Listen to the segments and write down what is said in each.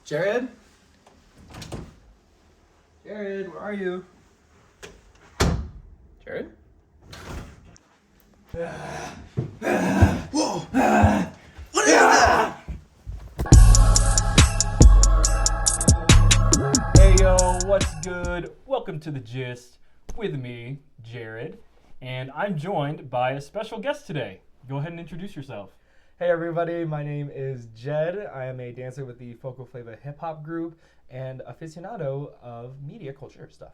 Jared? Jared, where are you? Jared? Whoa! What is that? Hey yo, what's good? Welcome to The Gist with me, Jared, and I'm joined by a special guest today. Go ahead and introduce yourself. Hey everybody, my name is Jedd. I am a dancer with the Focal Flava hip hop group and aficionado of media culture stuff.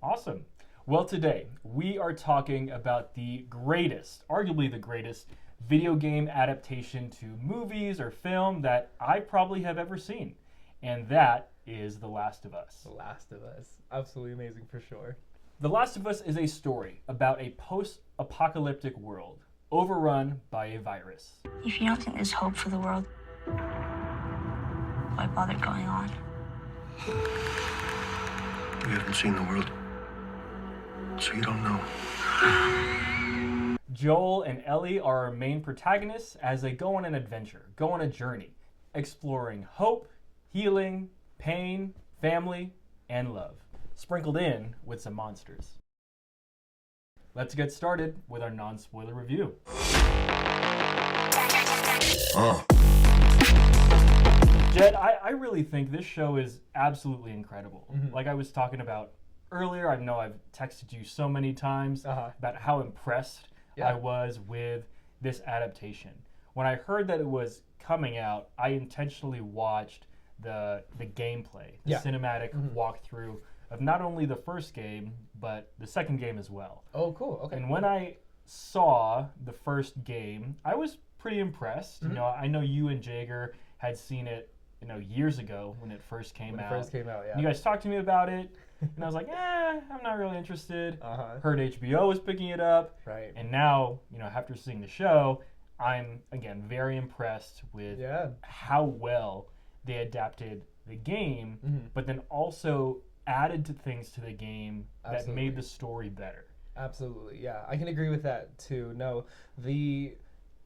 Awesome. Well, today we are talking about the greatest, arguably the greatest, video game adaptation to movies or film that I probably have ever seen, and that is The Last of Us. The Last of Us. Absolutely amazing for sure. The Last of Us is a story about a post-apocalyptic world overrun by a virus. If you don't think there's hope for the world, why bother going on? You haven't seen the world, so you don't know. Joel and Ellie are our main protagonists as they go on an adventure, go on a journey, exploring hope, healing, pain, family, and love, sprinkled in with some monsters. Let's get started with our non-spoiler review. Jedd, I really think this show is absolutely incredible. Like I was talking about earlier, I know I've texted you so many times about how impressed I was with this adaptation. When I heard that it was coming out, I intentionally watched the gameplay, the cinematic walkthrough of not only the first game, but the second game as well. Oh, cool. Okay. And when I saw the first game, I was pretty impressed. You know, I know you and Jager had seen it, years ago when it first came out. Yeah. You guys talked to me about it, and I was like, I'm not really interested. Heard HBO was picking it up. Right. And now, after seeing the show, I'm, again, very impressed with how well they adapted the game, but then also added to things to the game that made the story better. Absolutely, yeah. I can agree with that too. No, the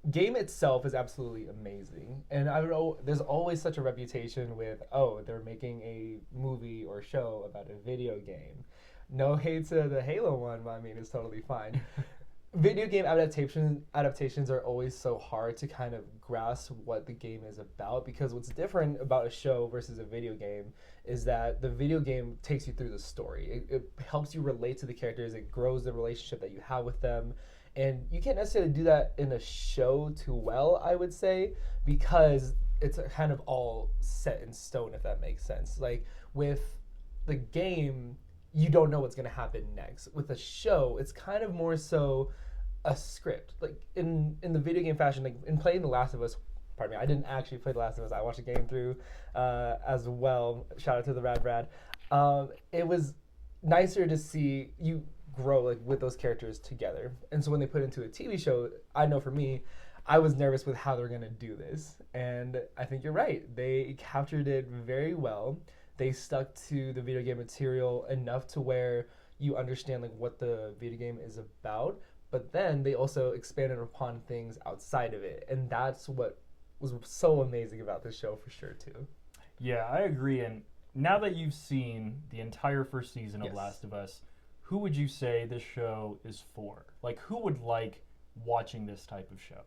game itself is absolutely amazing. And I don't know, there's always such a reputation with, they're making a movie or show about a video game. No hate to the Halo one, but I mean, it's totally fine. Video game adaptations are always so hard to kind of grasp what the game is about, because what's different about a show versus a video game is that the video game takes you through the story. It helps you relate to the characters. It grows the relationship that you have with them. And you can't necessarily do that in a show too well, I would say, because it's kind of all set in stone, if that makes sense. Like with the game, you don't know what's going to happen next. With a show, it's kind of more so a script. Like in the video game fashion, like in playing The Last of Us, pardon me, I didn't actually play The Last of Us. I watched the game through as well. Shout out to the Rad Brad. It was nicer to see you grow like with those characters together. And so when they put it into a TV show, I know for me, I was nervous with how they're going to do this. And I think you're right. They captured it very well. They stuck to the video game material enough to where you understand like what the video game is about, but then they also expanded upon things outside of it. And that's what was so amazing about this show for sure too. Yeah, I agree. And now that you've seen the entire first season of Last of Us, who would you say this show is for? Like, who would like watching this type of show?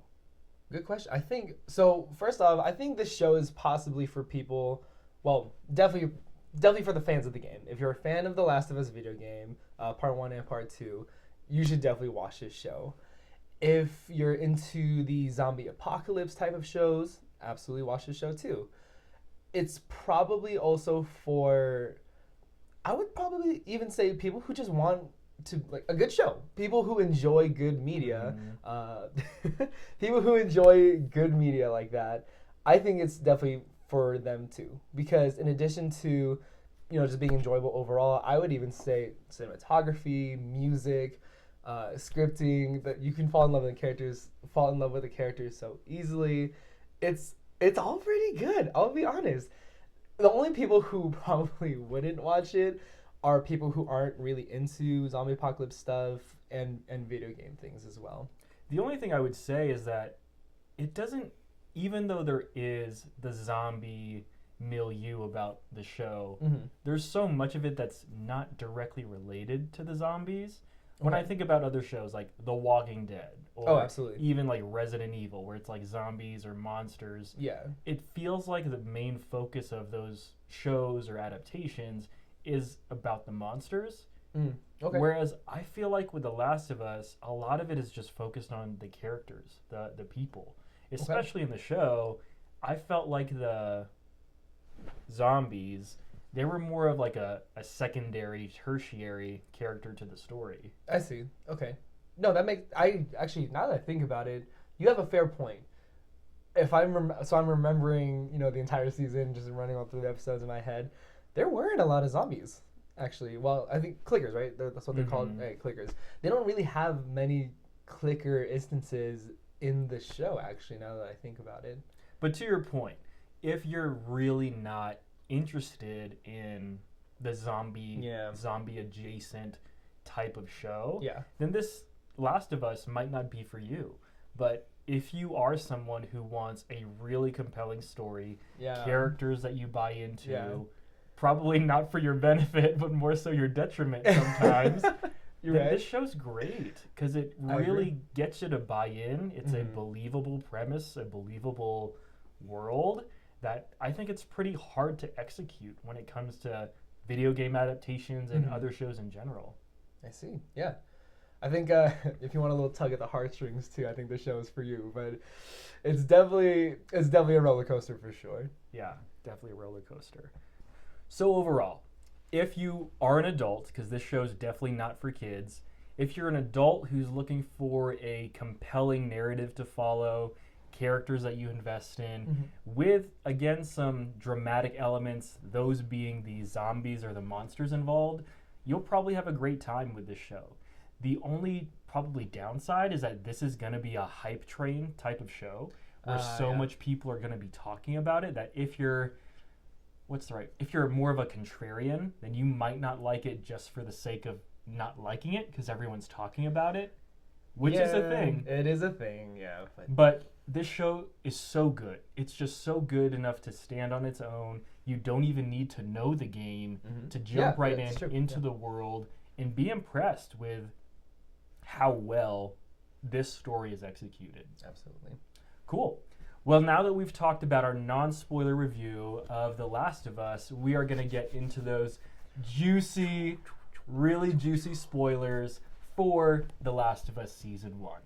Good question. I think, so first off, I think this show is possibly for people, well, definitely for the fans of the game. If you're a fan of The Last of Us video game, part 1 and part 2, you should definitely watch this show. If you're into the zombie apocalypse type of shows, absolutely watch this show too. It's probably also for, I would probably even say, people who just want to, like, a good show. People who enjoy good media. People who enjoy good media like that. I think it's definitely for them too. Because in addition to, just being enjoyable overall, I would even say cinematography, music, scripting, that you can fall in love with the characters so easily. It's all pretty good, I'll be honest. The only people who probably wouldn't watch it are people who aren't really into zombie apocalypse stuff and video game things as well. The only thing I would say is that it doesn't, even though there is the zombie milieu about the show, there's so much of it that's not directly related to the zombies. When I think about other shows like The Walking Dead or absolutely. even like Resident Evil, where it's like zombies or monsters, it feels like the main focus of those shows or adaptations is about the monsters. Whereas I feel like with The Last of Us, a lot of it is just focused on the characters, the people. Especially in the show, I felt like the zombies, they were more of like a secondary, tertiary character to the story. I see. Okay. No, that makes... now that I think about it, you have a fair point. If I'm remembering, the entire season, just running all through the episodes in my head, there weren't a lot of zombies, actually. Well, I think clickers, right? That's what they're called, right? Clickers. They don't really have many clicker instances in the show, actually, now that I think about it. But to your point, if you're really not interested in the zombie adjacent type of show, then this Last of Us might not be for you. But if you are someone who wants a really compelling story, characters that you buy into, probably not for your benefit, but more so your detriment sometimes, this show's great because it really gets you to buy in. It's a believable premise, a believable world that I think it's pretty hard to execute when it comes to video game adaptations and other shows in general. I see. Yeah. I think if you want a little tug at the heartstrings too, I think the show is for you. But it's definitely a roller coaster for sure. Yeah, definitely a roller coaster. So overall, if you are an adult, because this show is definitely not for kids, if you're an adult who's looking for a compelling narrative to follow, characters that you invest in, with, again, some dramatic elements, those being the zombies or the monsters involved, you'll probably have a great time with this show. The only probably downside is that this is going to be a hype train type of show where much people are going to be talking about it that if you're more of a contrarian, then you might not like it just for the sake of not liking it because everyone's talking about it, which is a thing. It is a thing, yeah. But this show is so good. It's just so good enough to stand on its own. You don't even need to know the game to jump into the world and be impressed with how well this story is executed. Absolutely. Cool. Well, now that we've talked about our non-spoiler review of The Last of Us, we are going to get into those really juicy spoilers for The Last of Us Season 1.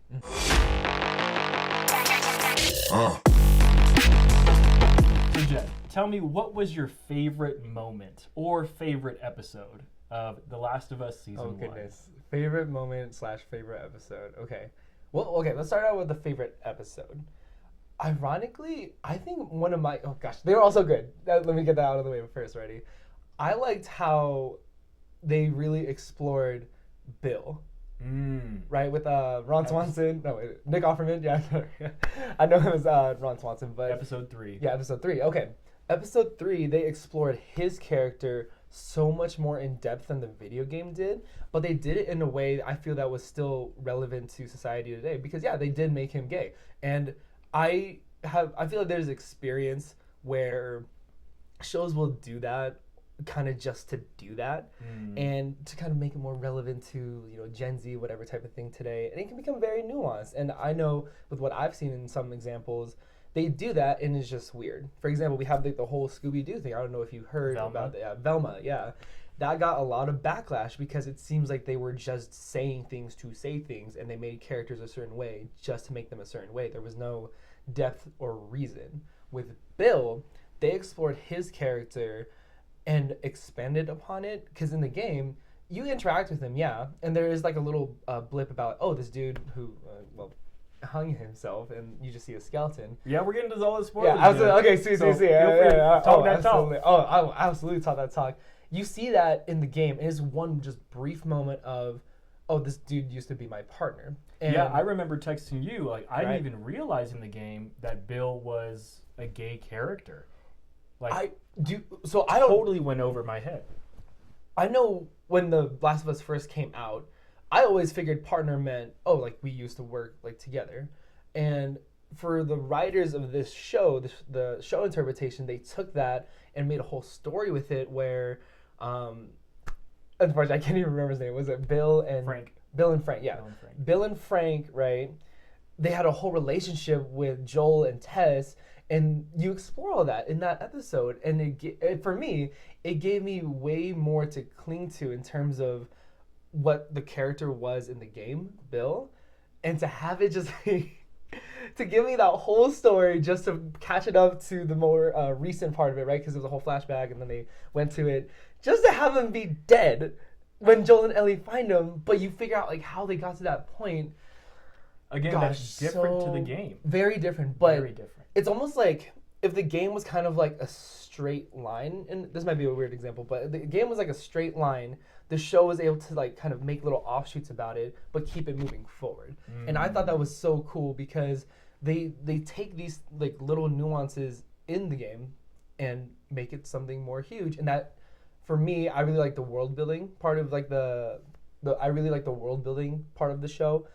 So, Jedd, tell me, what was your favorite moment or favorite episode of The Last of Us Season 1? Oh, goodness. Favorite moment / favorite episode. Okay. Well, okay, let's start out with the favorite episode. Ironically, I think one of my... Oh, gosh. They were all so good. Let me get that out of the way first, ready? I liked how they really explored Bill. Right? With Ron Swanson. No, Nick Offerman. Yeah. I know him as Ron Swanson, but... Episode 3. Yeah, episode 3. Okay. Episode 3, they explored his character so much more in depth than the video game did, but they did it in a way I feel that was still relevant to society today because they did make him gay. And I feel like there's experience where shows will do that kind of just to do that and to kind of make it more relevant to Gen Z, whatever type of thing today, and it can become very nuanced. And I know with what I've seen in some examples, they do that and it's just weird. For example, we have the whole Scooby-Doo thing. I don't know if you heard about Velma. Yeah, that got a lot of backlash because it seems like they were just saying things to say things, and they made characters a certain way just to make them a certain way. There was no depth or reason. With Bill, they explored his character and expanded upon it, because in the game, you interact with him, and there is like a little blip about, this dude who, hung himself, and you just see a skeleton. Yeah, we're getting into all the spoilers. Yeah, absolutely. Okay, see. Talk that absolutely. talk. Oh, I will absolutely talk that talk. You see that in the game. It is one just brief moment of, this dude used to be my partner. And I remember texting you, like, I didn't even realize in the game that Bill was a gay character. Like, I don't totally went over my head. I know when The Last of Us first came out, I always figured partner meant, like we used to work like together. And for the writers of this show, the show interpretation, they took that and made a whole story with it where, unfortunately, I can't even remember his name. Was it Bill and Frank? Bill and Frank, yeah. Bill and Frank, right? They had a whole relationship with Joel and Tess, and you explore all that in that episode. And for me, it gave me way more to cling to in terms of what the character was in the game, Bill, and to have it just to give me that whole story just to catch it up to the more recent part of it, right? Because it was a whole flashback, and then they went to it, just to have him be dead when Joel and Ellie find him, but you figure out like how they got to that point. Again, that's different to the game. Very different, but very different. It's almost like if the game was kind of like a straight line, and this might be a weird example, but the game was like a straight line, the show was able to like kind of make little offshoots about it, but keep it moving forward. And I thought that was so cool because they take these like little nuances in the game and make it something more huge. And that, for me, I really like the world building part of like I really like the world building part of the show.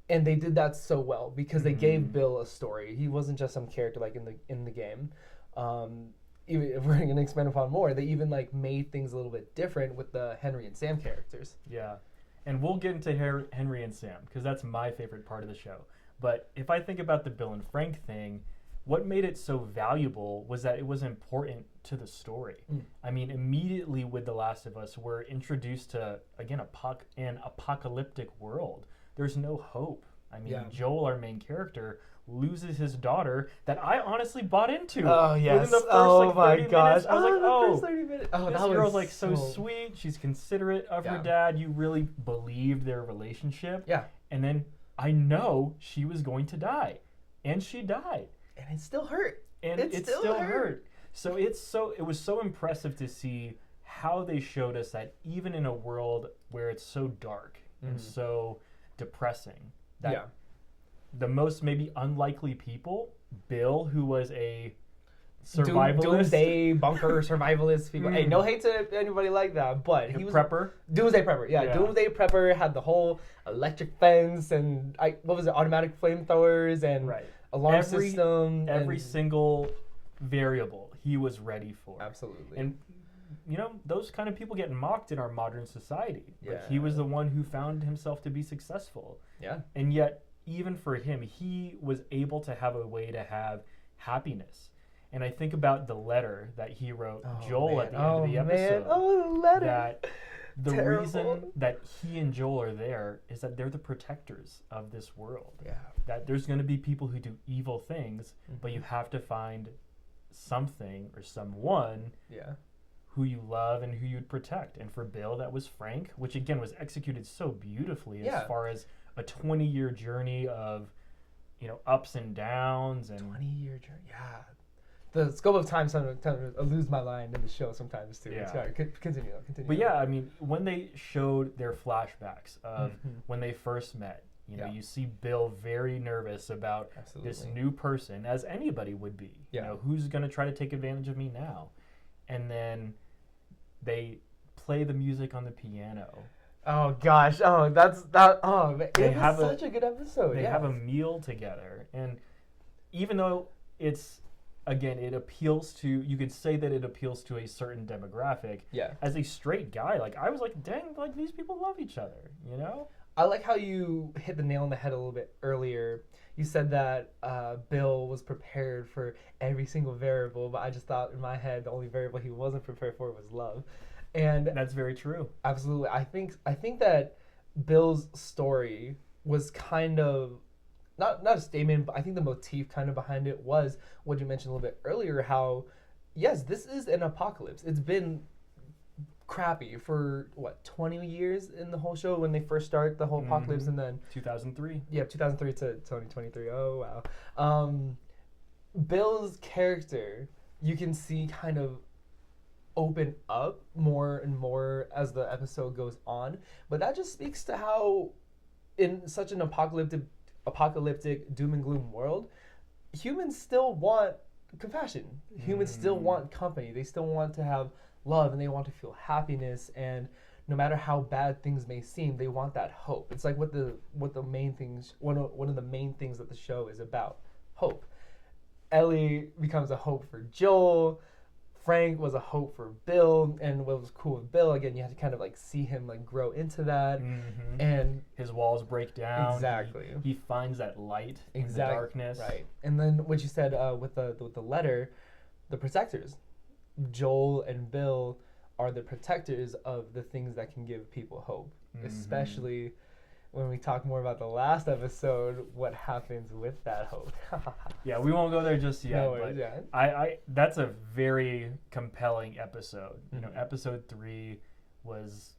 And they did that so well because they gave Bill a story. He wasn't just some character like in the game. Even if we're gonna expand upon more, they even like made things a little bit different with the Henry and Sam characters. Yeah, and we'll get into Henry and Sam because that's my favorite part of the show. But if I think about the Bill and Frank thing, what made it so valuable was that it was important to the story. I mean, immediately with The Last of Us, we're introduced to, again, an apocalyptic world. There's no hope. I mean, Joel, our main character, loses his daughter that I honestly bought into. Oh, yes. Within the first, 30 minutes, I was like, the first 30 minutes. This girl's like so sweet. She's considerate of her dad. You really believed their relationship. Yeah. And then I know she was going to die. And she died. And it still hurt. And it still hurt. So it was so impressive to see how they showed us that even in a world where it's so dark and so depressing, that the most maybe unlikely people, Bill, who was a survivalist, doomsday bunker survivalist people. Hey, no hate to anybody like that, but he was prepper. Doomsday prepper, yeah. Doomsday prepper had the whole electric fence and automatic flamethrowers and alarm system. Every single variable he was ready for. Absolutely. And you know, those kind of people get mocked in our modern society. But he was the one who found himself to be successful. Yeah. And yet, even for him, he was able to have a way to have happiness. And I think about the letter that he wrote Joel at the end of the episode. Oh, the letter. That the reason that he and Joel are there is that they're the protectors of this world. Yeah. That there's going to be people who do evil things, but you have to find something or someone who you love and who you'd protect. And for Bill, that was Frank, which again was executed so beautifully as far as a 20-year journey of, you know, ups and downs. And 20-year journey, the scope of time sometimes I lose my line in the show sometimes too. Yeah. Sorry, continue. But yeah, I mean, when they showed their flashbacks of when they first met, you know, you see Bill very nervous about this new person, as anybody would be. You know, who's going to try to take advantage of me now? And then they play the music on the piano. Oh gosh! Oh, that's that. Oh, man. It was such a good episode. They have a meal together, and even though it's, again, it appeals to, you could say that it appeals to a certain demographic. Yeah. As a straight guy, like I was like, dang, like these people love each other, you know? I like how you hit the nail on the head a little bit earlier. You said that Bill was prepared for every single variable, but I just thought in my head the only variable he wasn't prepared for was love. And that's very true. Absolutely. I think that Bill's story was kind of not a statement, but I think the motif kind of behind it was what you mentioned a little bit earlier, how yes, this is an apocalypse. It's been crappy for 20 years in the whole show when they first start the whole apocalypse, and then 2003. Yeah, 2003 to 2023. Oh wow. Bill's character, you can see kind of open up more and more as the episode goes on, but that just speaks to how in such an apocalyptic doom and gloom world, humans still want compassion. Humans still want company. They still want to have love, and they want to feel happiness, and no matter how bad things may seem, they want that hope. It's like what the main things, one of the main things that the show is about, hope. Ellie becomes a hope for Joel. Frank was a hope for Bill, and what was cool with Bill, again, you had to kind of like see him like grow into that, and his walls break down. Exactly. He finds that light in the darkness. Right. And then what you said with the letter, the protectors, Joel and Bill are the protectors of the things that can give people hope, especially when we talk more about the last episode, what happens with that hope. Yeah, we won't go there just yet. No worries, but yeah. I that's a very compelling episode. You know, episode 3 was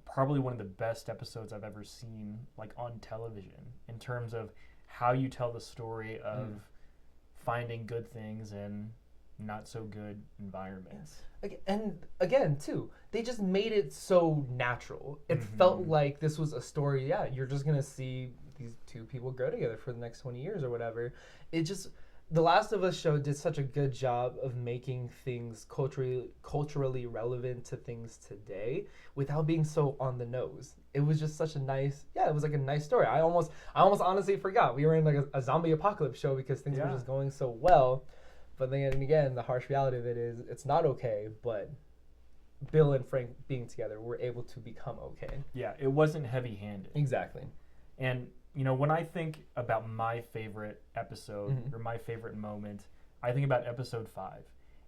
probably one of the best episodes I've ever seen, like on television, in terms of how you tell the story of finding good things in not so good environments. And again, too, they just made it so natural. It felt like this was a story, yeah, you're just going to see these two people grow together for the next 20 years or whatever. It just, The Last of Us show did such a good job of making things culturally relevant to things today without being so on the nose. It was just such a nice, it was like a nice story. I almost honestly forgot we were in like a zombie apocalypse show because things were just going so well. But then again, the harsh reality of it is it's not okay, but Bill and Frank being together were able to become okay. Yeah, it wasn't heavy-handed. Exactly. And, you know, when I think about my favorite episode or my favorite moment, I think about episode 5.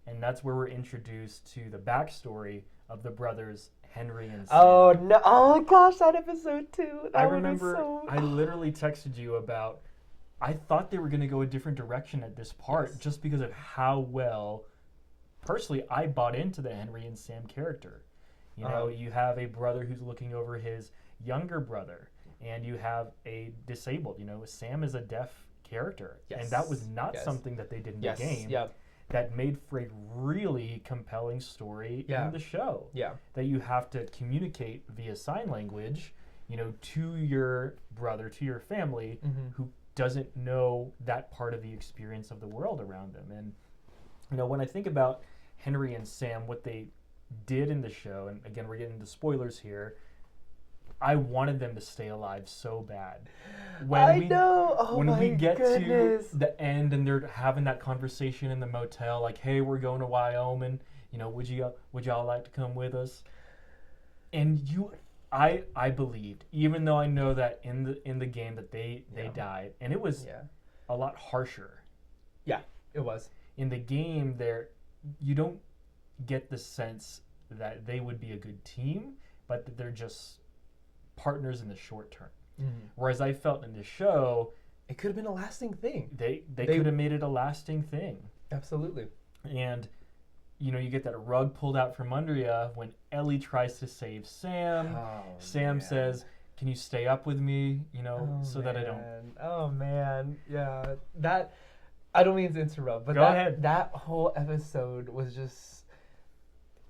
And that's where we're introduced to the backstory of the brothers Henry and Sam. Oh, no. Oh, my gosh, that episode, too. I remember I literally texted you about, I thought they were going to go a different direction at this part just because of how well, personally, I bought into the Henry and Sam character. You know, you have a brother who's looking over his younger brother, and you have a disabled, you know, Sam is a deaf character. And that was not something that they did in the game. That made for a really compelling story in the show. That you have to communicate via sign language, you know, to your brother, to your family, who doesn't know that part of the experience of the world around them. And, you know, when I think about Henry and Sam, what they did in the show, and again, we're getting into spoilers here, I wanted them to stay alive so bad. When we get to the end and they're having that conversation in the motel, like, hey, we're going to Wyoming, you know, would y'all like to come with us? And I believed, even though I know that in the game that they died, and it was a lot harsher. Yeah, it was. In the game, you don't get the sense that they would be a good team, but that they're just partners in the short term. Whereas I felt in the show, it could have been a lasting thing. They could have made it a lasting thing. Absolutely. And you know, you get that rug pulled out from under you when Ellie tries to save Sam. Sam says, can you stay up with me, you know, that I don't... Oh, man. Yeah. That... I don't mean to interrupt, but Go ahead. That whole episode was just...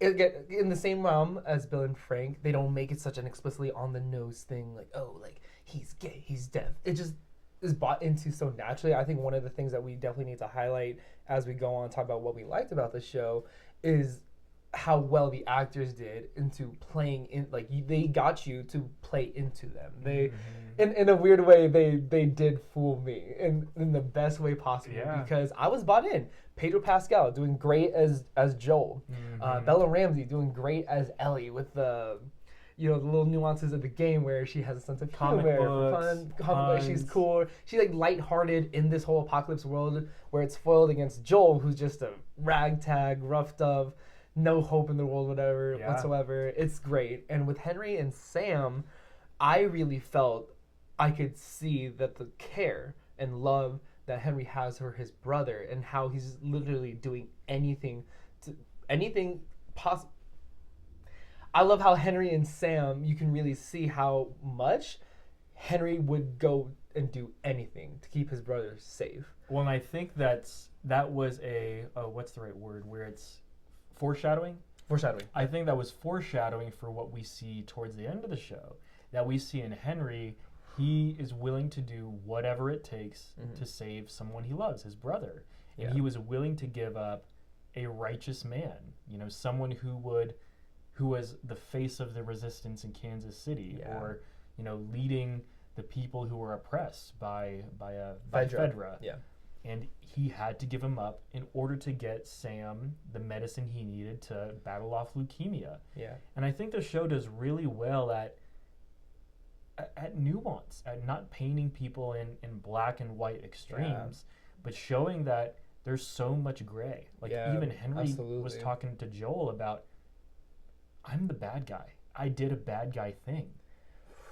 in the same realm as Bill and Frank, they don't make it such an explicitly on-the-nose thing, like, oh, like, he's gay, he's deaf. It just is bought into so naturally. I think one of the things that we definitely need to highlight as we go on and talk about what we liked about the show is how well the actors did into playing in, like, they got you to play into them. They, in a weird way, they did fool me in the best way possible because I was bought in. Pedro Pascal doing great as Joel. Bella Ramsey doing great as Ellie with the, you know, the little nuances of the game where she has a sense of humor, fun, she's cool. She's like lighthearted in this whole apocalypse world where it's foiled against Joel, who's just a ragtag, roughed up, no hope in the world, whatever, whatsoever. It's great. And with Henry and Sam, I really felt I could see that the care and love that Henry has for his brother and how he's literally doing anything possible. I love how Henry and Sam, you can really see how much Henry would go and do anything to keep his brother safe. Well, and I think that was what's the right word, where it's foreshadowing? Foreshadowing. I think that was foreshadowing for what we see towards the end of the show. That we see in Henry, he is willing to do whatever it takes to save someone he loves, his brother. And he was willing to give up a righteous man, you know, someone who was the face of the resistance in Kansas City, or, you know, leading the people who were oppressed by Fedra. and he had to give him up in order to get Sam the medicine he needed to battle off leukemia. Yeah. And I think the show does really well at nuance, at not painting people in black and white extremes, but showing that there's so much gray. Like even Henry was talking to Joel about, I'm the bad guy. I did a bad guy thing.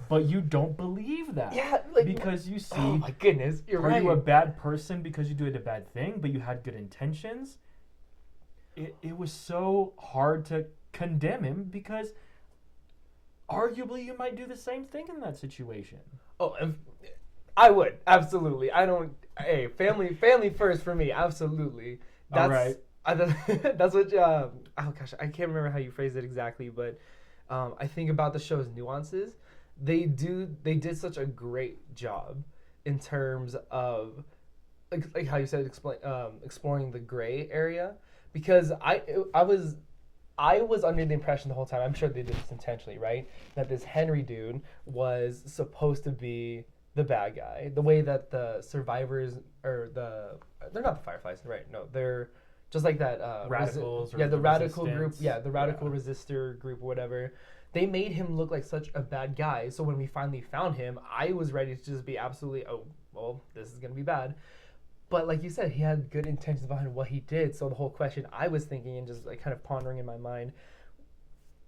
But you don't believe that. Yeah, like, because you see, oh my goodness, you're right. Are you a bad person because you did a bad thing, but you had good intentions? It was so hard to condemn him because arguably you might do the same thing in that situation. Oh, I would, absolutely. I don't, hey, family first for me, absolutely. That's, all right. That's what, oh gosh, I can't remember how you phrased it exactly, but I think about the show's nuances. They did such a great job in terms of like how you said exploring the gray area, because I was under the impression the whole time, I'm sure they did this intentionally, right, that this Henry dude was supposed to be the bad guy. The way that the survivors they're not the Fireflies, right? No, they're just like that radicals. The radical group. Yeah, the radical resistor group, whatever. They made him look like such a bad guy. So when we finally found him, I was ready to just be absolutely, oh, well, this is going to be bad. But like you said, he had good intentions behind what he did. So the whole question I was thinking and just like kind of pondering in my mind,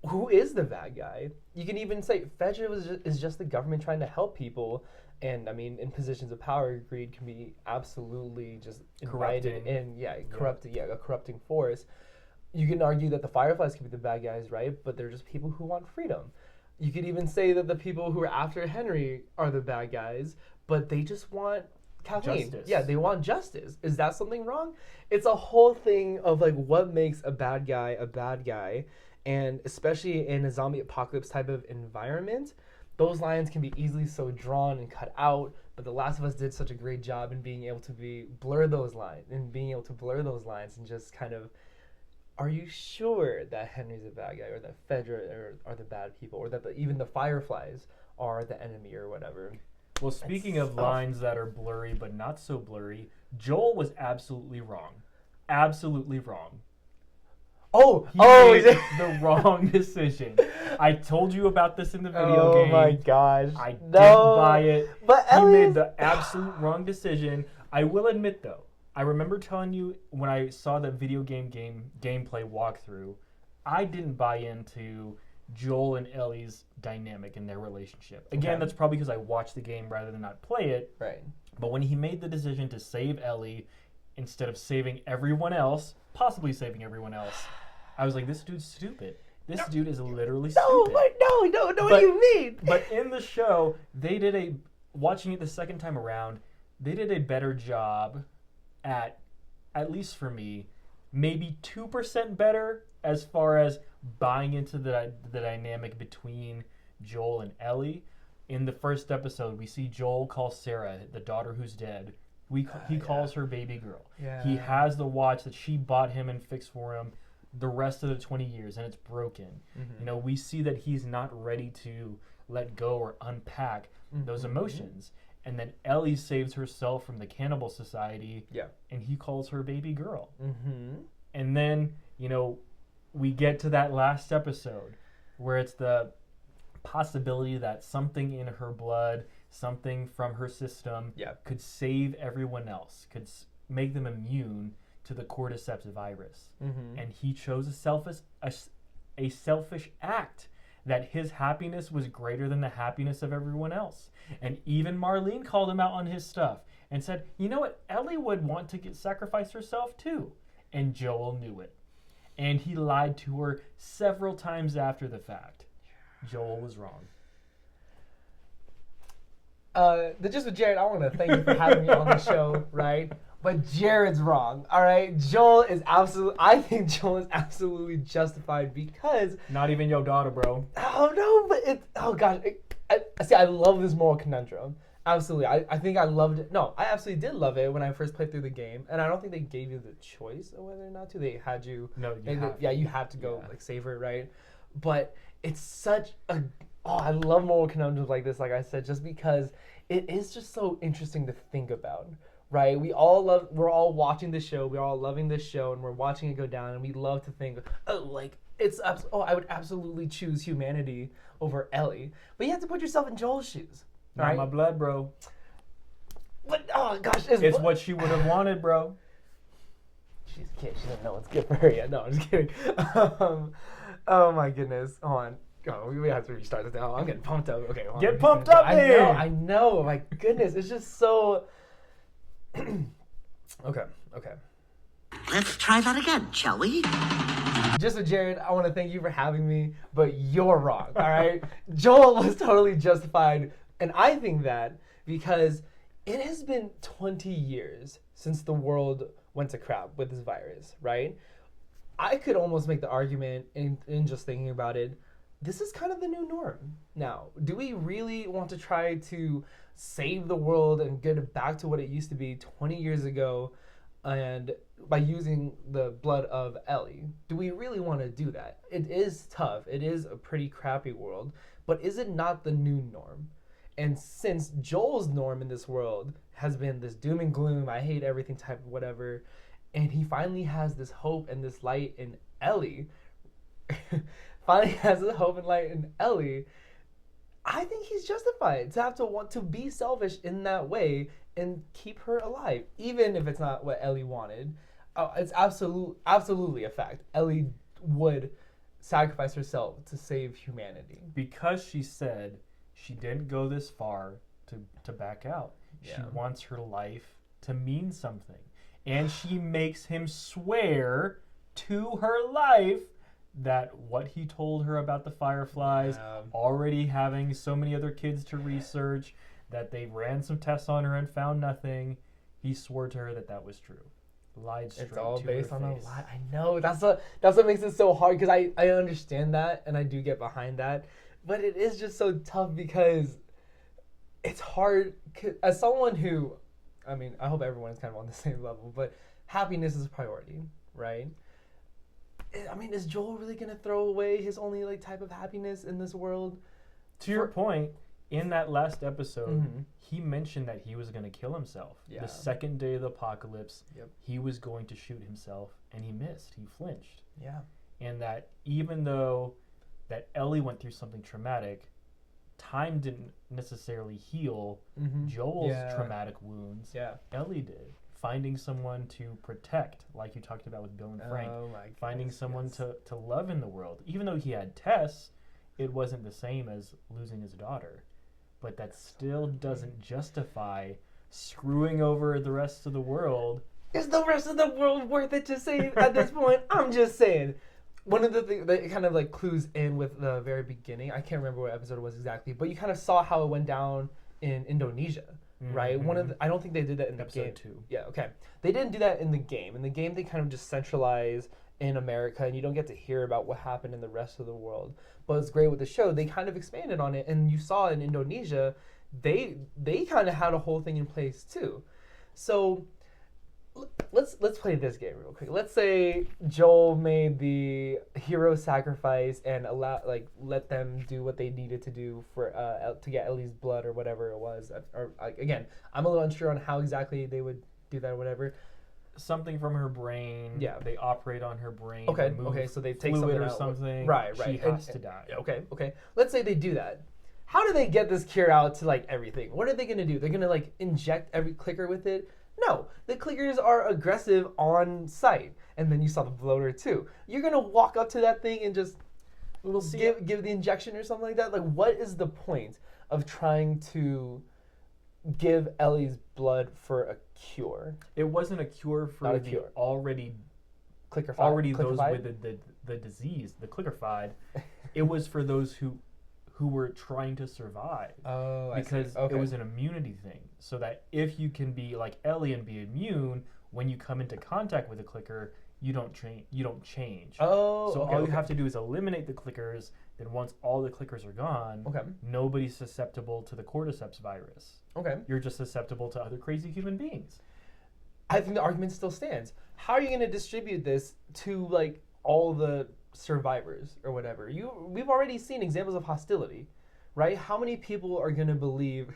who is the bad guy? You can even say Fedra is just the government trying to help people. And I mean, in positions of power, greed can be absolutely just invited in. A corrupting force. You can argue that the Fireflies could be the bad guys, right? But they're just people who want freedom. You could even say that the people who are after Henry are the bad guys, but they just want Kathleen. Justice. Yeah, they want justice. Is that something wrong? It's a whole thing of like what makes a bad guy, and especially in a zombie apocalypse type of environment, those lines can be easily so drawn and cut out. But The Last of Us did such a great job in being able to blur those lines and just kind of, are you sure that Henry's a bad guy, or that Fedra are the bad people, or that even the Fireflies are the enemy or whatever? Well, speaking of lines that are blurry but not so blurry, Joel was absolutely wrong. Absolutely wrong. He made the wrong decision. I told you about this in the video game. Oh my gosh. I didn't buy it. But he made the absolute wrong decision. I will admit, though, I remember telling you when I saw the video gameplay walkthrough, I didn't buy into Joel and Ellie's dynamic in their relationship. Again, that's probably because I watched the game rather than not play it. Right. But when he made the decision to save Ellie instead of saving everyone else, possibly saving everyone else, I was like, this dude's stupid. This dude is literally stupid. No, what do you mean? But in the show, watching it the second time around, they did a better job at least for me, maybe 2% better as far as buying into the dynamic between Joel and Ellie. In the first episode, we see Joel call Sarah, the daughter who's dead. He calls her baby girl. Yeah. He has the watch that she bought him and fixed for him the rest of the 20 years, and it's broken. Mm-hmm. We see that he's not ready to let go or unpack those emotions. And then Ellie saves herself from the cannibal society, and he calls her baby girl. Mm-hmm. And then, we get to that last episode where it's the possibility that something in her blood, something from her system could save everyone else, could make them immune to the cordyceps virus. Mm-hmm. And he chose a selfish act, that his happiness was greater than the happiness of everyone else. And even Marlene called him out on his stuff and said, you know what, Ellie would want to sacrifice herself too. And Joel knew it. And he lied to her several times after the fact. Joel was wrong. Just with Jared, I want to thank you for having me on the show, right? But Jared's wrong, all right? I think Joel is absolutely justified because... Not even your daughter, bro. Oh, no, but I love this moral conundrum. Absolutely. I think I loved it. No, I absolutely did love it when I first played through the game. And I don't think they gave you the choice of whether or not to. They had you... No, you have. Yeah, you had to go, save her, right? But it's such a... Oh, I love moral conundrums like this, like I said, just because it is just so interesting to think about. right? We're all watching this show. We're all loving this show, and we're watching it go down. And we love to think, I would absolutely choose humanity over Ellie. But you have to put yourself in Joel's shoes. Not Right? my blood, bro. But oh gosh, It's what she would have wanted, bro. She's a kid. She doesn't know what's good for her yet. No, I'm just kidding. Oh my goodness. Hold on. Oh, we have to restart this now. I'm getting pumped up. Okay, hold on. Get pumped up, man. I know. My goodness, it's just so. Okay. Let's try that again, shall we? Just so Jared, I want to thank you for having me, but you're wrong. All right, Joel was totally justified, and I think that because it has been 20 years since the world went to crap with this virus, right? I could almost make the argument in just thinking about it, this is kind of the new norm now. Do we really want to try to save the world and get it back to what it used to be 20 years ago and by using the blood of Ellie? Do we really want to do that? It is tough. It is a pretty crappy world, but is it not the new norm? And since Joel's norm in this world has been this doom and gloom, I hate everything type of whatever, and he finally has this hope and this light in Ellie, I think he's justified to have to want to be selfish in that way and keep her alive, even if it's not what Ellie wanted. It's absolutely a fact. Ellie would sacrifice herself to save humanity. Because she said she didn't go this far to back out. Yeah. She wants her life to mean something. And she makes him swear to her life that what he told her about the Fireflies, already having so many other kids to research, that they ran some tests on her and found nothing, he swore to her that was true. Lied straight to her face. It's all based on a lie. I know. That's what makes it so hard, because I understand that and I do get behind that. But it is just so tough because it's hard. As someone who, I mean, I hope everyone's kind of on the same level, but happiness is a priority, right? I mean, is Joel really going to throw away his only type of happiness in this world? To your point, in that last episode, he mentioned that he was going to kill himself. Yeah. The second day of the apocalypse, Yep. he was going to shoot himself, and he missed. He flinched. Yeah. And that even though that Ellie went through something traumatic, time didn't necessarily heal Joel's traumatic wounds. Yeah. Ellie did. Finding someone to protect, like you talked about with Bill and Frank. Oh my goodness, finding someone yes. to love in the world. Even though he had Tess, it wasn't the same as losing his daughter. But that still doesn't justify screwing over the rest of the world. Is the rest of the world worth it to save at this point? I'm just saying. One of the things that kind of clues in with the very beginning, I can't remember what episode it was exactly, but you kind of saw how it went down in Indonesia, right? I don't think they did that in the game. Episode 2. Yeah, okay. They didn't do that in the game. In the game, they kind of just centralize in America, and you don't get to hear about what happened in the rest of the world. But it's great with the show. They kind of expanded on it, and you saw in Indonesia, they kind of had a whole thing in place too. So let's play this game real quick. Let's say Joel made the hero sacrifice and let them do what they needed to do for to get Ellie's blood or whatever it was. Again, I'm a little unsure on how exactly they would do that or whatever. Something from her brain. Yeah. They operate on her brain. Okay. So they take fluid something or out. something. Right. She has to die. Okay. Let's say they do that. How do they get this cure out to everything? What are they gonna do? They're gonna inject every clicker with it? No, the clickers are aggressive on sight. And then you saw the bloater too. You're gonna walk up to that thing and just give the injection or something like that? What is the point of trying to give Ellie's blood for a cure? It wasn't a cure for Not a the cure. already those with the disease, the clicker-fied. It was for those who were trying to survive. Oh, because I see. Okay. it was an immunity thing. So that if you can be like Ellie and be immune, when you come into contact with a clicker, you don't change. Oh, so okay, all you have to do is eliminate the clickers. Then once all the clickers are gone, nobody's susceptible to the cordyceps virus. Okay. You're just susceptible to other crazy human beings. I think the argument still stands. How are you going to distribute this to all the survivors or whatever? We've already seen examples of hostility, right? How many people are gonna believe?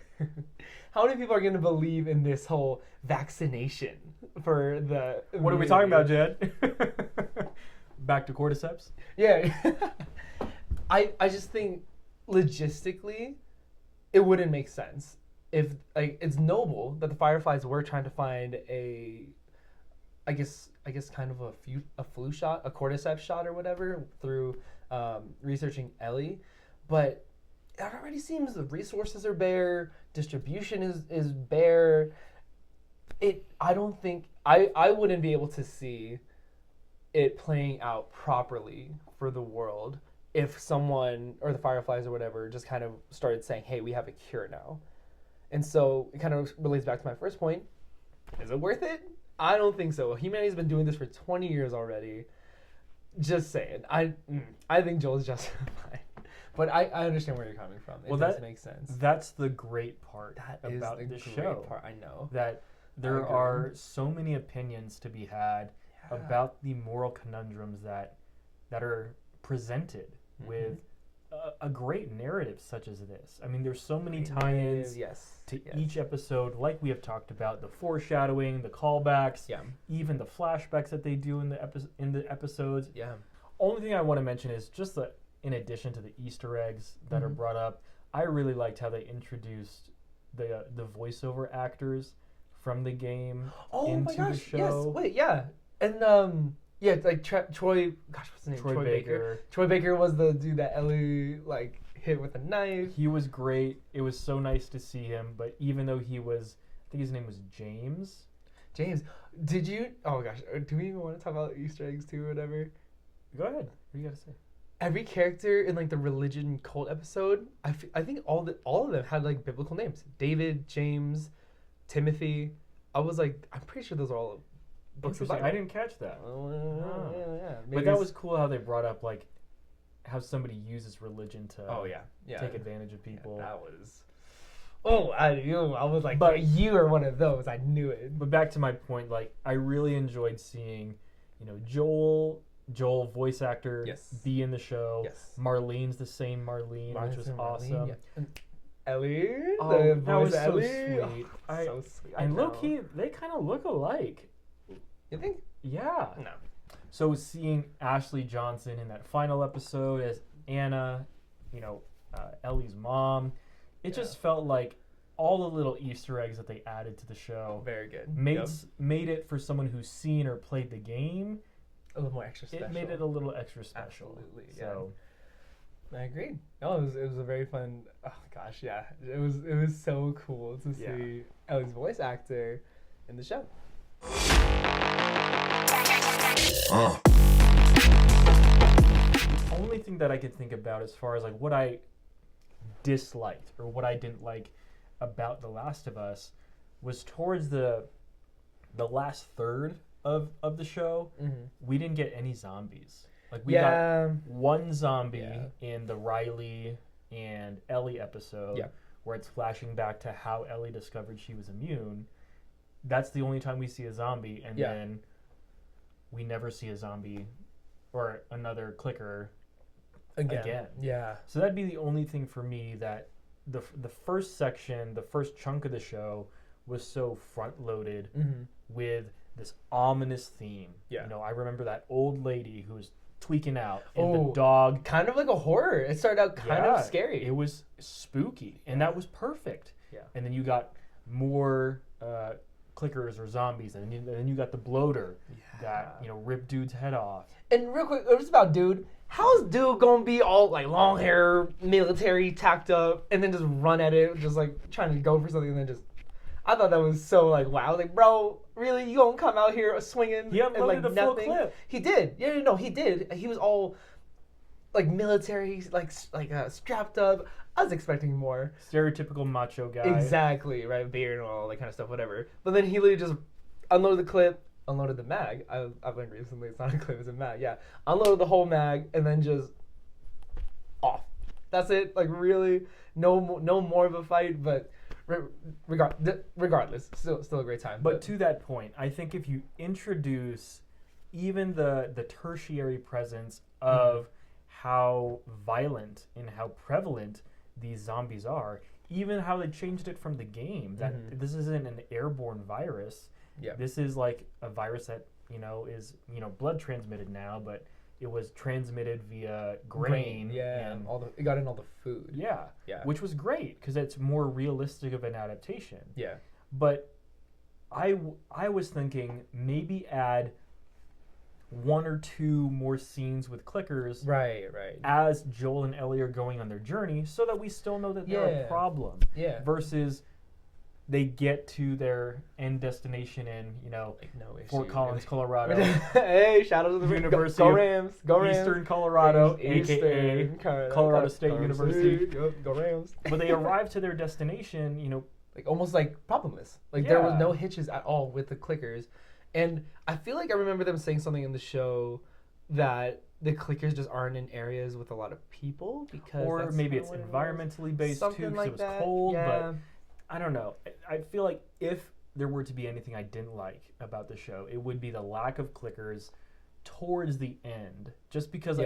How many people are gonna believe in this whole vaccination for the? What are we talking about, Jedd? Back to cordyceps? Yeah. I just think logistically, it wouldn't make sense if like it's noble that the Fireflies were trying to find a, I guess kind of a flu shot, a cordyceps shot or whatever through researching Ellie, but it already seems the resources are bare, distribution is bare. I don't think I wouldn't be able to see it playing out properly for the world if someone or the Fireflies or whatever just kind of started saying, hey, we have a cure now. And so it kind of relates back to my first point. Is it worth it? I don't think so. Humanity's been doing this for 20 years already. Just saying. I think Joel's justified. But I understand where you're coming from. It does make sense. That's the great part about the this great show. Part. I know. That there are so many opinions to be had about the moral conundrums that are presented with a great narrative such as this. I mean, there's so many tie-ins to each episode, like we have talked about, the foreshadowing, the callbacks, even the flashbacks that they do in the episodes. Yeah. Only thing I want to mention is just that in addition to the Easter eggs that are brought up, I really liked how they introduced the voiceover actors from the game into the show. Yes, wait, yeah. And yeah, like Troy, gosh, what's his name? Troy Baker. Troy Baker was the dude that Ellie like hit with a knife. He was great. It was so nice to see him. But even though he was, I think his name was James. James, did you? Oh gosh, do we even want to talk about Easter eggs too, or whatever? Go ahead. What do you gotta say? Every character in like the religion cult episode, I think all of them had like biblical names. David, James, Timothy. I was like, I'm pretty sure those are all books of the Bible. I didn't catch that. Yeah. But that was cool how they brought up like how somebody uses religion to take advantage of people. Yeah, that was. I was like, but you are one of those. I knew it. But back to my point, like I really enjoyed seeing, Joel voice actor be in the show. Yes. Marlene's the same Marlene, which was awesome. Yeah. Ellie, that was Ellie. So sweet. So sweet. And low-key, they kind of look alike. You think? Yeah. No. So seeing Ashley Johnson in that final episode as Anna, Ellie's mom, it just felt like all the little Easter eggs that they added to the show. Very good. Made it for someone who's seen or played the game. A little more extra special. It made it a little extra special. Absolutely. So. I agreed. No, it was a very fun. Oh gosh, yeah. It was so cool to see Ellie's voice actor in the show. The only thing that I could think about as far as like what I disliked or what I didn't like about The Last of Us was towards the last third of the show. We didn't get any zombies. Like we got one zombie in the Riley and Ellie episode where it's flashing back to how Ellie discovered she was immune. That's the only time we see a zombie, and then we never see a zombie or another clicker again. Yeah. So that'd be the only thing for me that the first section, the first chunk of the show was so front loaded with this ominous theme. Yeah. I remember that old lady who was tweaking out and the dog, kind of like a horror. It started out kind of scary. It was spooky, and that was perfect. Yeah. And then you got more clickers or zombies, and then you got the bloater that ripped dude's head off. And real quick, it was about dude. How's dude gonna be all like long hair, military, tacked up, and then just run at it, just like trying to go for something, and then just. I thought that was so like wow. I was like, bro, really? You gonna come out here swinging? He unloaded and, like, full clip. He did. Yeah, no, he did. He was all like military, like strapped up. I was expecting more. Stereotypical macho guy. Exactly, right? Beard and all that kind of stuff, whatever. But then he literally just unloaded the clip, unloaded the mag. I've learned recently it's not a clip, it's a mag. Yeah, unloaded the whole mag and then just off. That's it. Like really, no more of a fight, but. Regardless, still a great time. But to that point, I think if you introduce even the tertiary presence of how violent and how prevalent these zombies are. Even how they changed it from the game. That this isn't an airborne virus. Yeah. This is like a virus that, is, blood transmitted now, but it was transmitted via grain. Yeah. And it got in all the food. yeah. Yeah. Which was great because it's more realistic of an adaptation. Yeah. But I was thinking maybe add 1 or 2 more scenes with clickers. Right. As Joel and Ellie are going on their journey so that we still know that they're a problem. Yeah. Versus they get to their end destination in, Fort Collins, Colorado. Hey, shout out to the University Go of Rams. Go Rams. Eastern Colorado, Eastern, aka Colorado State University. Yep, go Rams. But they arrive to their destination, Like almost like problemless. Like there was Yeah. no hitches at all with the clickers. And I feel like I remember them saying something in the show that the clickers just aren't in areas with a lot of people because or that's maybe kinda it's what it was. environmentally based Something too because like it was that. cold. Yeah. But I don't know. I feel like if there were to be anything I didn't like about the show, it would be the lack of clickers towards the end. Just because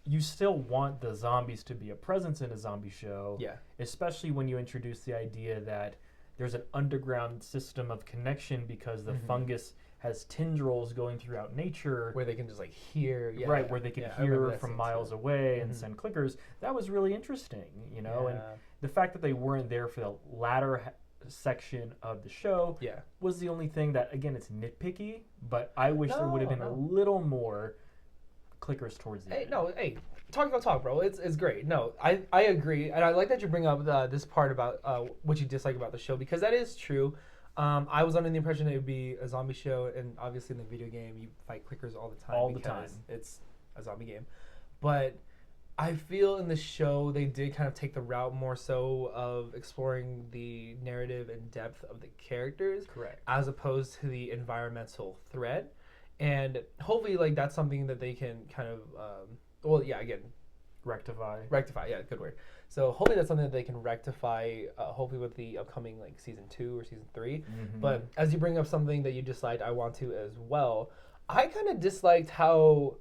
you still want the zombies to be a presence in a zombie show. Yeah. Especially when you introduce the idea that there's an underground system of connection because the fungus has tendrils going throughout nature. Where they can just like hear. Yeah, right, where they can yeah, I remember hear that from scene miles too. away and send clickers. That was really interesting, and the fact that they weren't there for the latter section of the show was the only thing that, again, it's nitpicky, but I wish there would have been a little more clickers towards the end. Talk, bro. It's great. No, I agree, and I like that you bring up this part about what you dislike about the show because that is true. I was under the impression it would be a zombie show, and obviously in the video game you fight clickers all the time because it's a zombie game. But I feel in the show they did kind of take the route more so of exploring the narrative and depth of the characters, correct, as opposed to the environmental threat. And hopefully, like that's something that they can kind of, rectify. Yeah, good word. So hopefully that's something that they can rectify. Hopefully with the upcoming like season 2 or season 3. But as you bring up something that you disliked, I want to as well. I kind of disliked how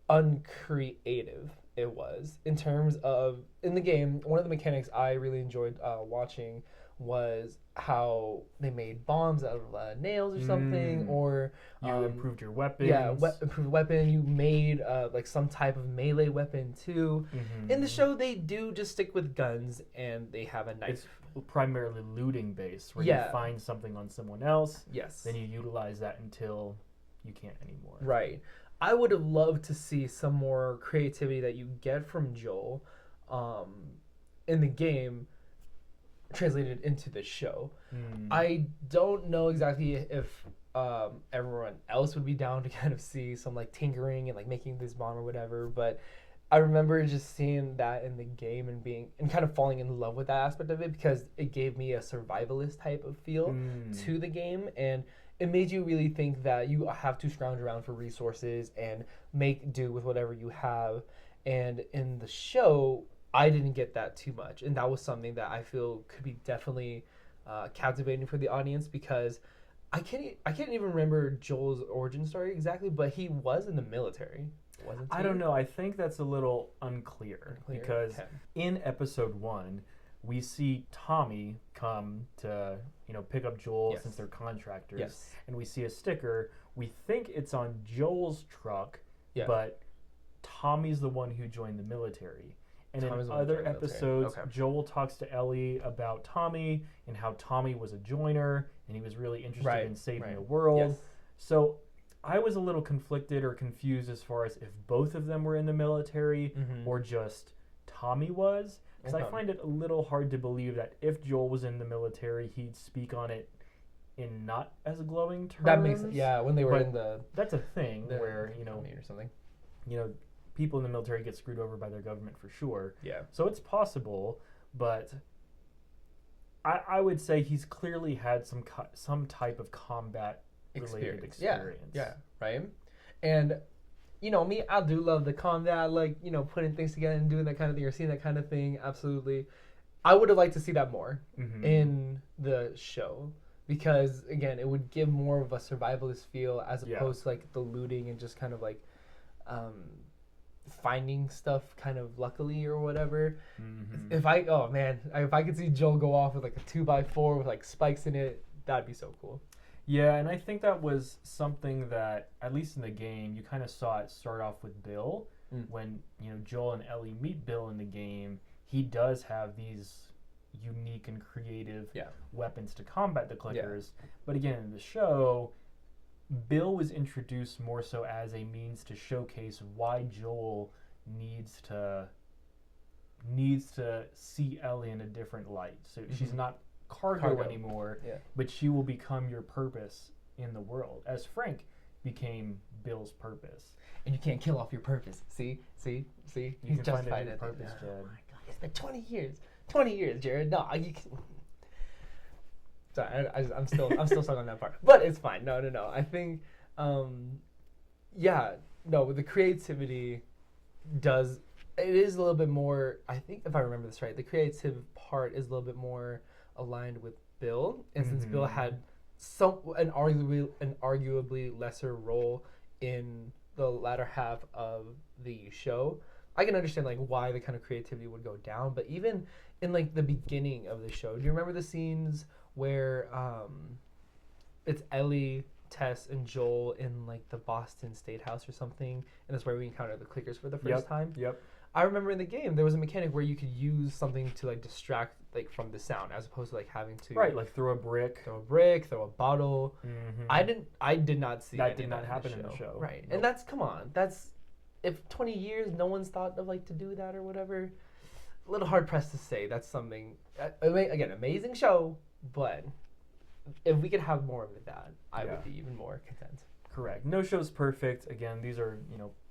uncreative it was in terms of in the game. One of the mechanics I really enjoyed watching was how they made bombs out of nails or something, or you improved your weapons. Yeah, improved weapon. You made like some type of melee weapon too. In the show, they do just stick with guns and they have a knife. It's primarily looting based, where you find something on someone else. Yes. Then you utilize that until you can't anymore. Right. I would have loved to see some more creativity that you get from Joel in the game translated into the show. I don't know exactly if everyone else would be down to kind of see some like tinkering and like making this bomb or whatever, but I remember just seeing that in the game and kind of falling in love with that aspect of it because it gave me a survivalist type of feel to the game, and it made you really think that you have to scrounge around for resources and make do with whatever you have. And in the show, I didn't get that too much, and that was something that I feel could be definitely captivating for the audience because I can't even remember Joel's origin story exactly, but he was in the military, wasn't he? I don't know. I think that's a little unclear. Because in episode 1, we see Tommy come to pick up Joel since they're contractors, and we see a sticker. We think it's on Joel's truck, but Tommy's the one who joined the military. And in other episodes, Joel talks to Ellie about Tommy and how Tommy was a joiner and he was really interested in saving the world. So I was a little conflicted or confused as far as if both of them were in the military or just Tommy was. Because I find it a little hard to believe that if Joel was in the military, he'd speak on it in not as glowing terms. That makes sense. Yeah, when they were in the... That's a thing where, or something. People in the military get screwed over by their government for sure. Yeah. So it's possible, but I would say he's clearly had some type of combat-related experience. Yeah, right? And... me, I do love the combat, like, putting things together and doing that kind of thing or seeing that kind of thing. Absolutely. I would have liked to see that more in the show because, again, it would give more of a survivalist feel as opposed to, like, the looting and just kind of, like, finding stuff kind of luckily or whatever. Mm-hmm. If I could see Joel go off with like a 2x4 with like spikes in it, that'd be so cool. Yeah, and I think that was something that, at least in the game, you kind of saw it start off with Bill. When, Joel and Ellie meet Bill in the game, he does have these unique and creative weapons to combat the clickers. Yeah. But again, in the show, Bill was introduced more so as a means to showcase why Joel needs to see Ellie in a different light. So she's not cargo anymore, but she will become your purpose in the world, as Frank became Bill's purpose. And you can't kill off your purpose. See? He's justified it. Purpose, Jedd. Oh my God, it's been 20 years. 20 years, Jared. No, you can... Sorry, I'm still stuck on that part, but it's fine. No. I think, the creativity it is a little bit more. I think if I remember this right, the creative part is a little bit more aligned with Bill, and since Bill had an arguably lesser role in the latter half of the show, I can understand like why the kind of creativity would go down. But even in like the beginning of the show, do you remember the scenes where it's Ellie, Tess, and Joel in like the Boston State House or something, and that's where we encounter the clickers for the first time? Yep. I remember in the game there was a mechanic where you could use something to like distract like from the sound, as opposed to like having to like throw a brick, throw a bottle. I did not see that. Did not happen in the show. Right, nope. And that's if 20 years no one's thought of like to do that or whatever. A little hard pressed to say that's something. Again, amazing show, but if we could have more of that, I would be even more content. Correct. No show's perfect. Again, these are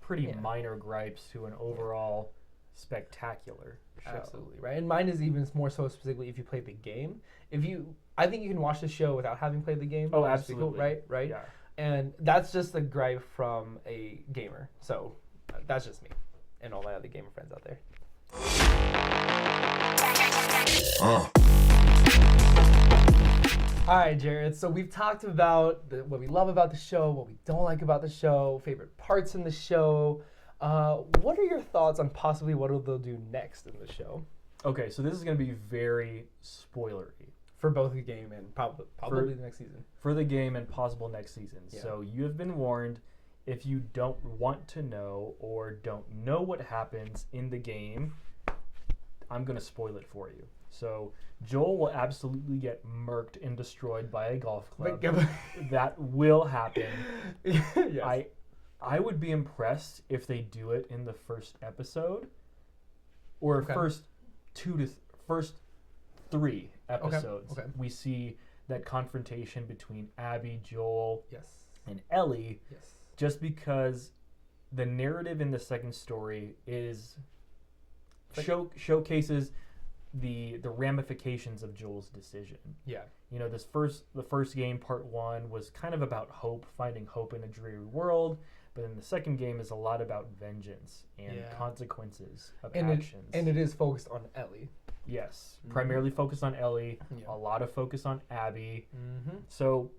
pretty minor gripes to an overall spectacular show. Absolutely right, and mine is even more so specifically if you played the game. I think you can watch the show without having played the game. Oh, absolutely. Right. Yeah. And that's just a gripe from a gamer. So that's just me and all my other gamer friends out there. All right, Jared. So we've talked about what we love about the show, what we don't like about the show, favorite parts in the show. What are your thoughts on possibly what they'll do next in the show? Okay, so this is going to be very spoilery. For both the game and probably the next season. For the game and possible next season. Yeah. So you have been warned. If you don't want to know or don't know what happens in the game, I'm going to spoil it for you. So Joel will absolutely get murked and destroyed by a golf club. That will happen. Yes. I would be impressed if they do it in the first episode or first 3 episodes. Okay. We see that confrontation between Abby, Joel, and Ellie. Yes. Just because the narrative in the second story is showcases the ramifications of Joel's decision. Yeah. The first game, part 1, was kind of about hope, finding hope in a dreary world. But then the second game is a lot about vengeance and consequences of actions. And it is focused on Ellie. Yes. Primarily focused on Ellie. Yeah. A lot of focus on Abby. So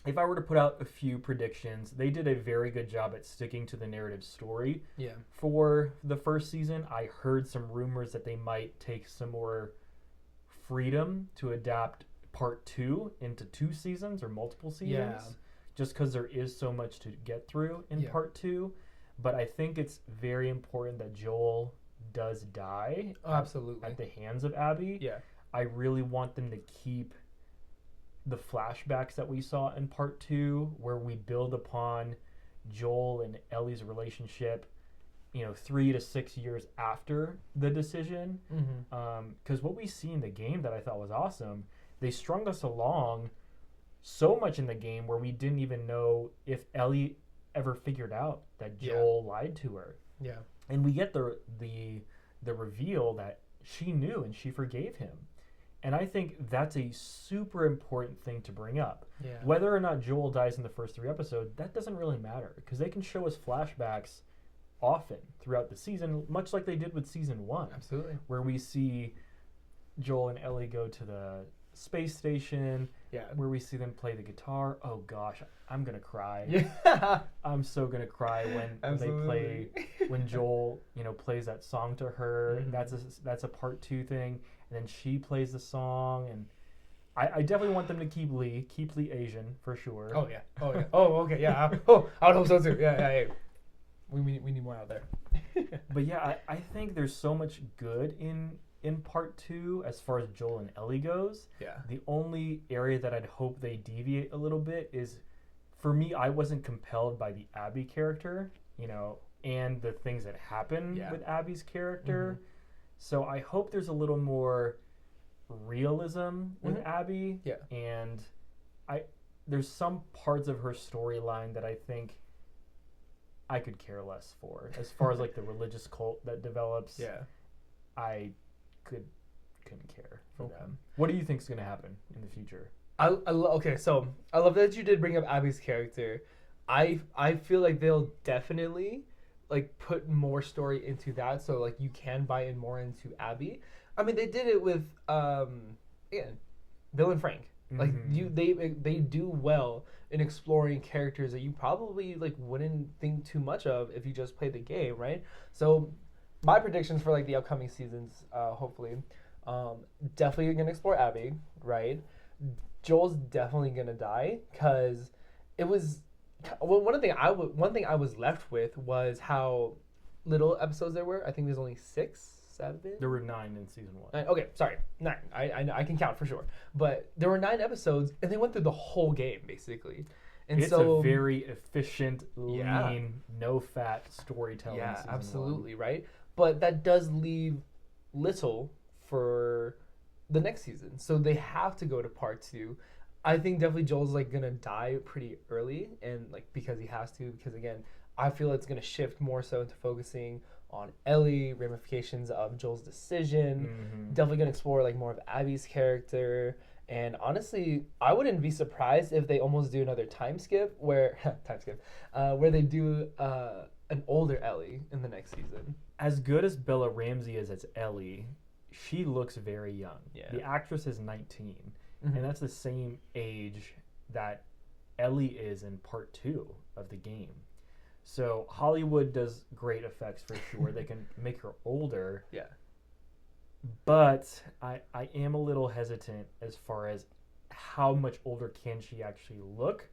if I were to put out a few predictions, they did a very good job at sticking to the narrative story. Yeah. For the first season, I heard some rumors that they might take some more freedom to adapt part 2 into 2 seasons or multiple seasons. Yeah. Just because there is so much to get through in part 2. But I think it's very important that Joel does die at the hands of Abby. Yeah. I really want them to keep the flashbacks that we saw in part 2, where we build upon Joel and Ellie's relationship, 3 to 6 years after the decision. Because what we see in the game that I thought was awesome, they strung us along so much in the game where we didn't even know if Ellie ever figured out that Joel lied to her. Yeah. And we get the reveal that she knew and she forgave him. And I think that's a super important thing to bring up. Yeah. Whether or not Joel dies in the first 3 episodes, that doesn't really matter, because they can show us flashbacks often throughout the season, much like they did with season 1. Absolutely. Where we see Joel and Ellie go to the space station. Yeah. where we see them play the guitar. Oh gosh, I'm gonna cry. Yeah. I'm so gonna cry when they play when Joel plays that song to her. That's a part 2 thing, and then she plays the song, and I definitely want them to keep Lee Asian for sure. Oh yeah. Oh okay. Yeah. I would hope so too. Yeah. We need more out there. But yeah, I think there's so much good in part 2 as far as Joel and Ellie goes. Yeah. The only area that I'd hope they deviate a little bit is, for me, I wasn't compelled by the Abby character, and the things that happen with Abby's character. So I hope there's a little more realism with Abby. Yeah. And there's some parts of her storyline that I think I could care less for. As far as like the religious cult that develops, I couldn't care for them. What do you think is going to happen in the future? Okay, so I love that you did bring up Abby's character. I feel like they'll definitely like put more story into that, so like you can buy in more into Abby. I mean, they did it with Bill and Frank. Like they do well in exploring characters that you probably like wouldn't think too much of if you just play the game, right? So my predictions for like the upcoming seasons, hopefully, definitely gonna explore Abby, right? Joel's definitely gonna die because it was one thing I was left with was how little episodes there were. I think there's only 6, 7. There were 9 in season 1. Okay, sorry, 9. I can count for sure. But there were 9 episodes, and they went through the whole game basically. And it's a very efficient, lean, no-fat storytelling. Yeah, season absolutely 1. Right. But that does leave little for the next season, so they have to go to part 2. I think definitely Joel's like gonna die pretty early, and like because he has to. Because again, I feel it's gonna shift more so into focusing on Ellie, ramifications of Joel's decision. Definitely gonna explore like more of Abby's character. And honestly, I wouldn't be surprised if they almost do another time skip where they do an older Ellie in the next season. As good as Bella Ramsey is as Ellie, she looks very young. Yeah. The actress is 19, and that's the same age that Ellie is in part 2 of the game. So Hollywood does great effects for sure. They can make her older. Yeah. But I am a little hesitant as far as how much older can she actually look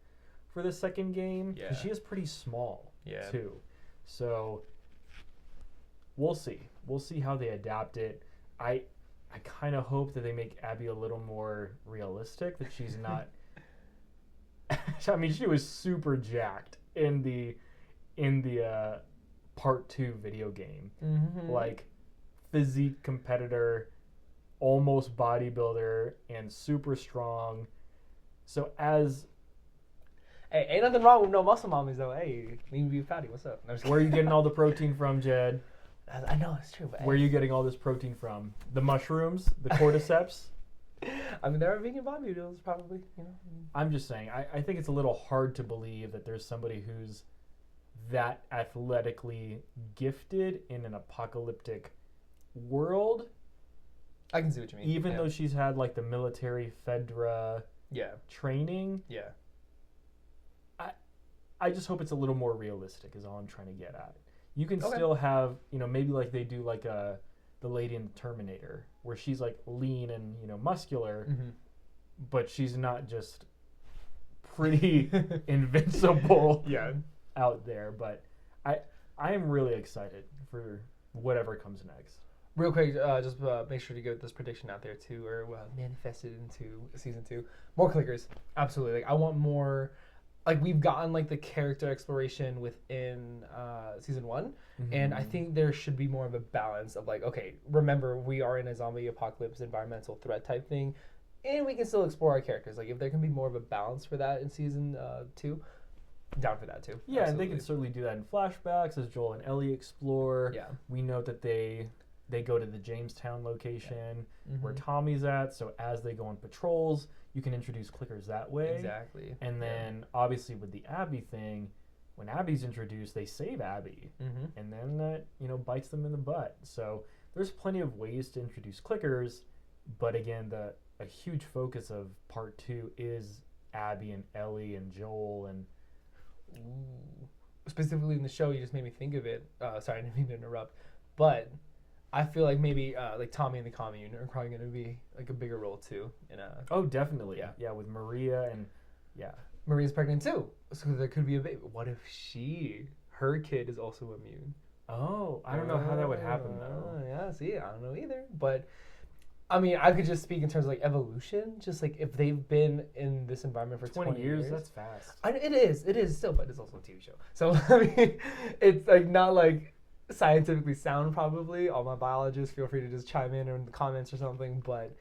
for the second game. Yeah. 'Cause she is pretty small too. So we'll see. We'll see how they adapt it. I kind of hope that they make Abby a little more realistic, that she's not I mean, she was super jacked in the part 2 video game. Like physique competitor, almost bodybuilder, and super strong. So as hey, ain't nothing wrong with no muscle mommies though. Hey, lean beef patty, what's up? No, where are you getting all the protein from, Jedd? I know it's true, but Where are you getting all this protein from? The mushrooms, the cordyceps? I mean, there are vegan bodybuilders probably. I'm just saying. I think it's a little hard to believe that there's somebody who's that athletically gifted in an apocalyptic world. I can see what you mean. Even though she's had like the military Fedra training. Yeah. I just hope it's a little more realistic is all I'm trying to get at. You can still have, maybe like they do like the lady in Terminator, where she's like lean and, muscular, but she's not just pretty invincible out there. But I am really excited for whatever comes next. Real quick, just make sure to get this prediction out there too, or manifest it into season 2. More clickers, absolutely. Like I want more. Like we've gotten like the character exploration within season 1, and I think there should be more of a balance of like, okay, remember we are in a zombie apocalypse environmental threat type thing, and we can still explore our characters. Like if there can be more of a balance for that in season 2, down for that too. Yeah, absolutely. And they can certainly do that in flashbacks as Joel and Ellie explore. Yeah, we know that they go to the Jamestown location where Tommy's at, so as they go on patrols, you can introduce clickers that way. Exactly. And then obviously with the Abby thing, when Abby's introduced, they save Abby, and then that bites them in the butt. So there's plenty of ways to introduce clickers, but again, a huge focus of part 2 is Abby and Ellie and Joel and specifically in the show, you just made me think of it. Sorry, I didn't mean to interrupt, but I feel like maybe like Tommy and the Commune are probably going to be like a bigger role too. Oh, definitely. Yeah, with Maria and Maria's pregnant too, so there could be a baby. What if her kid is also immune? Oh, I don't know how that would happen though. Yeah, see, I don't know either. But I mean, I could just speak in terms of like evolution. Just like if they've been in this environment for 20 years. That's fast. It is still, but it's also a TV show. So I mean, it's like not like scientifically sound probably. All my biologists, feel free to just chime in or in the comments or something. But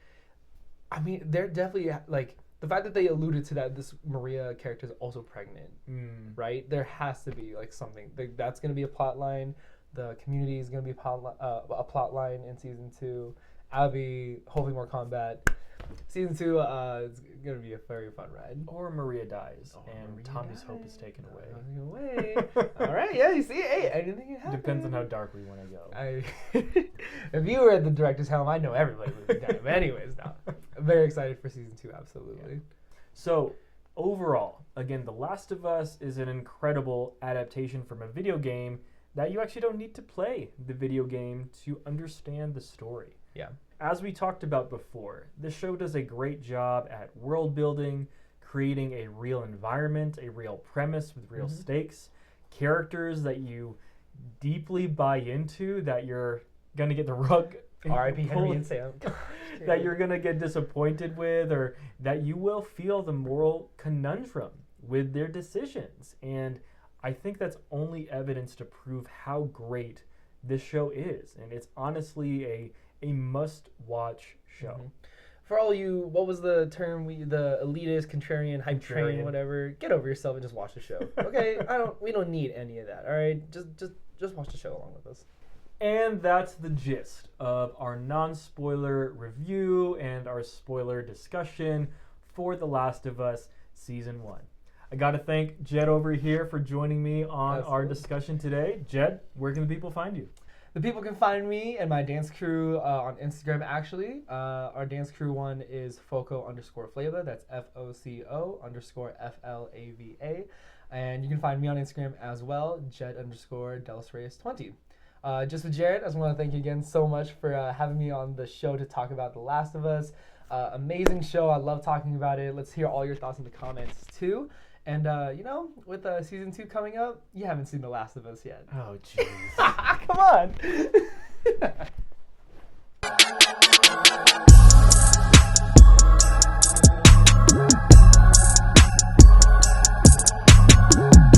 I mean, they're definitely like the fact that they alluded to that this Maria character is also pregnant, right? There has to be like something that's going to be a plot line. The community is going to be a plot line in season 2. Abby, hopefully more combat. Season 2 is going to be a very fun ride. Or Maria dies and Tommy's hope is taken away. All right, yeah, you see, hey, anything can happen. Depends on how dark we want to go. If you were at the director's helm, I know everybody would be dying. But anyways, no. I'm very excited for season 2, absolutely. Yeah. So, overall, again, The Last of Us is an incredible adaptation from a video game that you actually don't need to play the video game to understand the story. Yeah. As we talked about before, the show does a great job at world building, creating a real environment, a real premise with real stakes, characters that you deeply buy into, that you're going to get the rug R.I.P. Henry and Sam. that you're going to get disappointed with, or that you will feel the moral conundrum with their decisions. And I think that's only evidence to prove how great this show is. And it's honestly a must-watch show. For all you, what was the term? The elitist, contrarian, hype train, whatever. Get over yourself and just watch the show. Okay, we don't need any of that. All right, just watch the show along with us. And that's the gist of our non-spoiler review and our spoiler discussion for The Last of Us Season 1. I got to thank Jedd over here for joining me on our discussion today. Jedd, where can the people find you? The people can find me and my dance crew on Instagram, actually. Our dance crew one is Foco_Flava. That's FOCO_FLAVA. And you can find me on Instagram as well, Jedd_DelsReyes20. Just for Jared, I just want to thank you again so much for having me on the show to talk about The Last of Us. Amazing show. I love talking about it. Let's hear all your thoughts in the comments too. And, with season 2 coming up, you haven't seen The Last of Us yet. Oh, jeez. Come on.